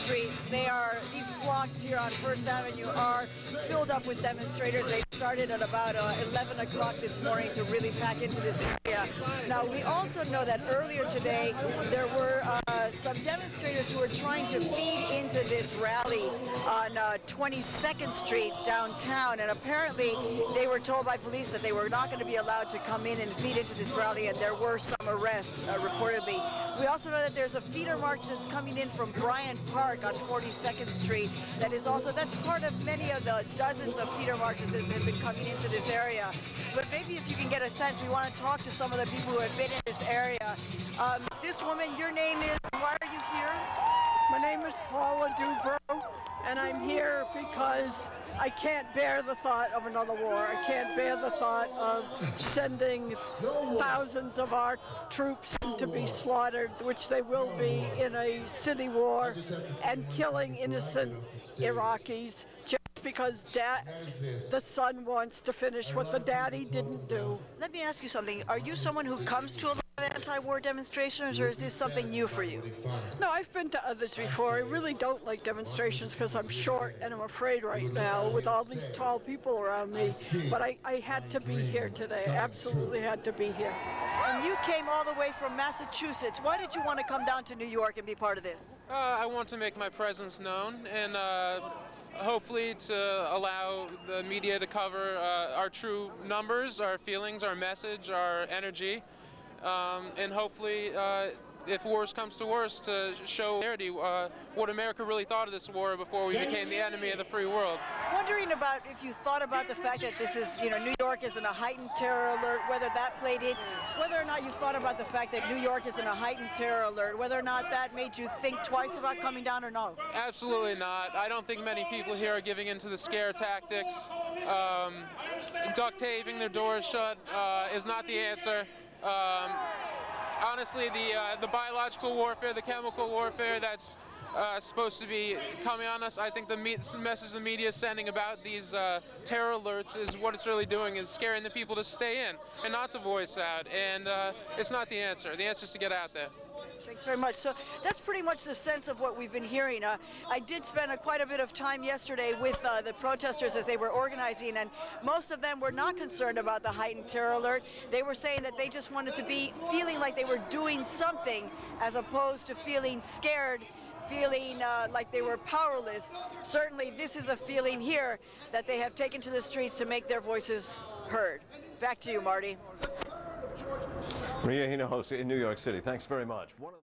Street. These blocks here on First Avenue are filled up with demonstrators. They started at about 11 o'clock this morning to really pack into this area. Now, we also know that earlier today there were some demonstrators who were trying to feed into this rally on 22nd Street downtown, and apparently they were told by police that they were not going to be allowed to come in and feed into this rally, and there were some arrests reportedly. We also know that there's a feeder march that's coming in from Bryant Park on 42nd Street that's part of many of the dozens of feeder marches that have been coming into this area. But maybe if you can get a sense, we want to talk to some of the people who have been in this area. This woman, your name is, why are you here? My name is Paula Dubrow, and I'm here because I can't bear the thought of another war. I can't bear the thought of sending thousands of our troops to be slaughtered, which they will be in a city war, and killing innocent Iraqis just because the son wants to finish what the daddy didn't do. Let me ask you something. Are you someone who comes to a lot of anti-war demonstrations, or is this something new for you? No, I've been to others before. I really don't like demonstrations because I'm short and I'm afraid right now with all these tall people around me. But I had to be here today. I absolutely had to be here. And you came all the way from Massachusetts. Why did you want to come down to New York and be part of this? I want to make my presence known, and hopefully to allow the media to cover our true numbers, our feelings, our message, our energy, and hopefully, if worse comes to worse, to show clarity what America really thought of this war before we became the enemy of the free world. Wondering about if you thought about the fact that this is, New York is in a heightened terror alert, whether that played in, whether or not you thought about the fact that New York is in a heightened terror alert, whether or not that made you think twice about coming down or no? Absolutely not. I don't think many people here are giving in to the scare tactics. Duct taping their doors shut is not the answer. Honestly, the biological warfare, the chemical warfare that's supposed to be coming on us, I think the message the media is sending about these terror alerts is what it's really doing, is scaring the people to stay in and not to voice out. And it's not the answer. The answer is to get out there. Thanks very much. So that's pretty much the sense of what we've been hearing. I did spend quite a bit of time yesterday with the protesters as they were organizing, and most of them were not concerned about the heightened terror alert. They were saying that they just wanted to be feeling like they were doing something as opposed to feeling scared, feeling like they were powerless. Certainly this is a feeling here that they have taken to the streets to make their voices heard. Back to you, Marty. Maria Hinojosa in New York City. Thanks very much.